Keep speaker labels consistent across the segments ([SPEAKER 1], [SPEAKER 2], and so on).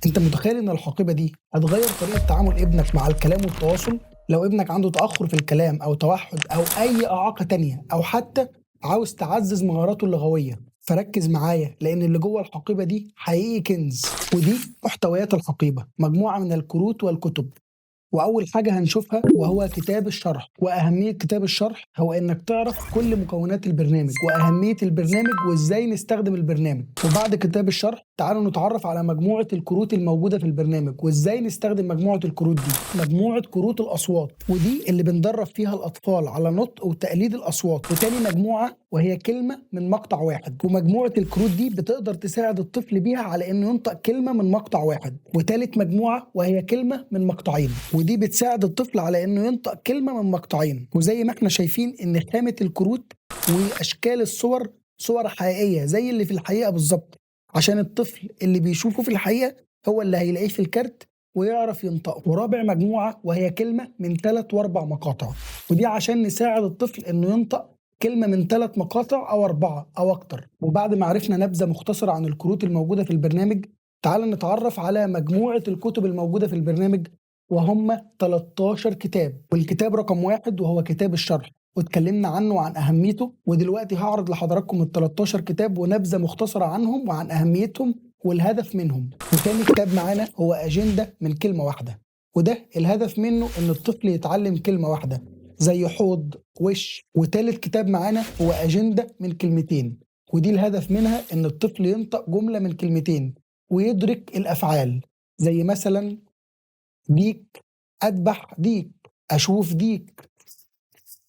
[SPEAKER 1] انت متخيل ان الحقيبة دي هتغير طريقة تعامل ابنك مع الكلام والتواصل؟ لو ابنك عنده تأخر في الكلام او توحد او اي اعاقة تانية او حتى عاوز تعزز مهاراته اللغوية، فركز معايا لان اللي جوه الحقيبة دي حقيقي كنز. ودي محتويات الحقيبة، مجموعة من الكروت والكتب. وأول حاجة هنشوفها وهو كتاب الشرح. وأهمية كتاب الشرح هو إنك تعرف كل مكونات البرنامج وأهمية البرنامج وإزاي نستخدم البرنامج. وبعد كتاب الشرح تعالوا نتعرف على مجموعة الكروت الموجودة في البرنامج وإزاي نستخدم مجموعة الكروت دي. مجموعة كروت الأصوات، ودي اللي بندرب فيها الأطفال على نطق وتقليد الأصوات. وتاني مجموعة وهي كلمة من مقطع واحد، ومجموعة الكروت دي بتقدر تساعد الطفل بيها على إنه ينطق كلمة من مقطع واحد. وتالت مجموعة وهي كلمة من مقطعين، ودي بتساعد الطفل على انه ينطق كلمه من مقطعين. وزي ما احنا شايفين ان خامه الكروت واشكال الصور صور حقيقيه زي اللي في الحقيقه بالظبط، عشان الطفل اللي بيشوفه في الحقيقه هو اللي هيلاقيه في الكارت ويعرف ينطقه. ورابع مجموعه وهي كلمه من 3 و4 مقاطع، ودي عشان نساعد الطفل انه ينطق كلمة من 3 مقاطع أو 4 أو أكتر. وبعد ما عرفنا نبذة مختصرة عن الكروت الموجودة في البرنامج، تعال نتعرف على مجموعة الكتب الموجودة في البرنامج، وهم 13 كتاب. والكتاب رقم 1 وهو كتاب الشرح، واتكلمنا عنه وعن أهميته. ودلوقتي هعرض لحضراتكم ال 13 كتاب ونبذة مختصرة عنهم وعن أهميتهم والهدف منهم. وتاني كتاب معانا هو أجندة من كلمة واحدة، وده الهدف منه إن الطفل يتعلم كلمة واحدة زي حوض وش. وتالت كتاب معانا هو أجندة من كلمتين، ودي الهدف منها إن الطفل ينطق جملة من كلمتين ويدرك الأفعال، زي مثلا ديك، أذبح ديك، أشوف ديك،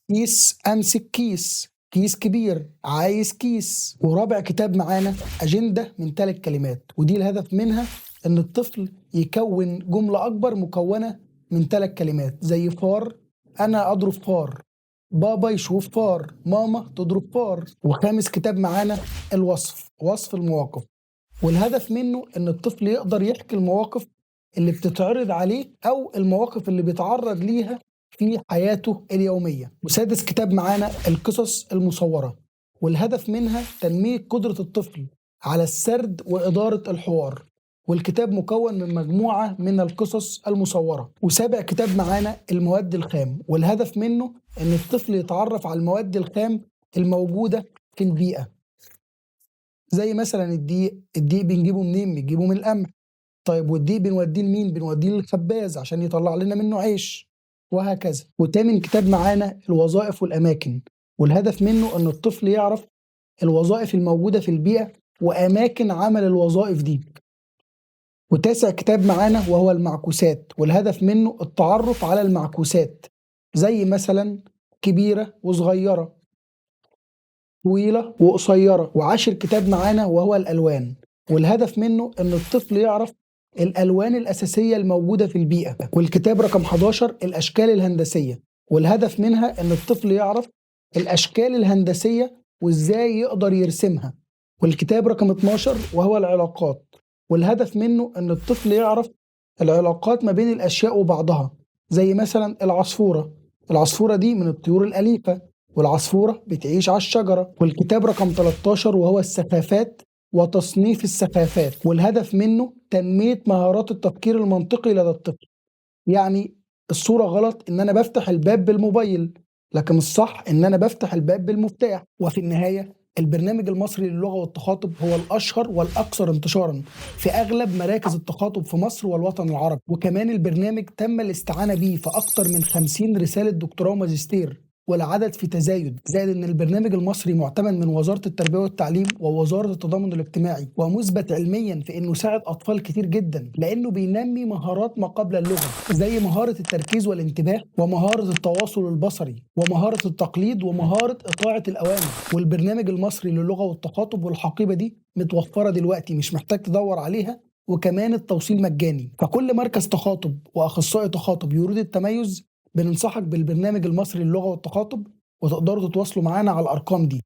[SPEAKER 1] كيس، أمسك كيس، كيس كبير، عايز كيس. ورابع كتاب معانا أجندة من 3 كلمات، ودي الهدف منها إن الطفل يكون جملة أكبر مكونة من 3 كلمات زي فار، أنا أضرب فار، بابا يشوف فار، ماما تضرب فار. وخامس كتاب معانا الوصف، وصف المواقف، والهدف منه إن الطفل يقدر يحكي المواقف اللي بتتعرض عليه أو المواقف اللي بيتعرض ليها في حياته اليومية. وسادس كتاب معانا القصص المصورة، والهدف منها تنمية قدرة الطفل على السرد وإدارة الحوار. والكتاب مكون من مجموعة من القصص المصورة. وسابع كتاب معانا المواد الخام، والهدف منه إن الطفل يتعرف على المواد الخام الموجودة في البيئة، زي مثلا الدقيق بنجيبه منين؟ بنجيبه من القمح. طيب والدقيق بنوديه لمين؟ بنوديه للخباز عشان يطلع لنا منه عيش، وهكذا. وتامن كتاب معانا الوظائف والأماكن، والهدف منه أن الطفل يعرف الوظائف الموجودة في البيئة وأماكن عمل الوظائف دي. وتاسع كتاب معانا وهو المعكوسات، والهدف منه التعرف على المعكوسات، زي مثلا كبيرة وصغيرة، طويلة وقصيرة. وعاشر كتاب معانا وهو الألوان، والهدف منه أن الطفل يعرف الألوان الأساسية الموجودة في البيئة. والكتاب رقم 11 الأشكال الهندسية، والهدف منها أن الطفل يعرف الأشكال الهندسية وإزاي يقدر يرسمها. والكتاب رقم 12 وهو العلاقات، والهدف منه أن الطفل يعرف العلاقات ما بين الأشياء وبعضها، زي مثلا العصفورة دي من الطيور الأليفة، والعصفورة بتعيش على الشجرة. والكتاب رقم 13 وهو السخافات وتصنيف السخافات، والهدف منه تنمية مهارات التفكير المنطقي لدى الطفل. يعني الصورة غلط إن أنا بفتح الباب بالموبايل، لكن الصح إن أنا بفتح الباب بالمفتاح. وفي النهاية البرنامج المصري للغة والتخاطب هو الأشهر والأكثر انتشارا في أغلب مراكز التخاطب في مصر والوطن العربي. وكمان البرنامج تم الاستعانة به في أكثر من 50 رسالة دكتوراه وماجستير، والعدد في تزايد. زائد ان البرنامج المصري معتمد من وزارة التربية والتعليم ووزارة التضامن الاجتماعي، ومثبت علميا في انه ساعد اطفال كتير جدا، لانه بينمي مهارات ما قبل اللغة، زي مهارة التركيز والانتباه، ومهارة التواصل البصري، ومهارة التقليد، ومهارة اطاعة الاوامر. والبرنامج المصري للغة والتخاطب والحقيبة دي متوفرة دلوقتي، مش محتاج تدور عليها، وكمان التوصيل مجاني. فكل مركز تخاطب واخصائي تخاطب يريد التميز بننصحك بالبرنامج المصري للغة والتخاطب، وتقدروا تتواصلوا معانا على الأرقام دي.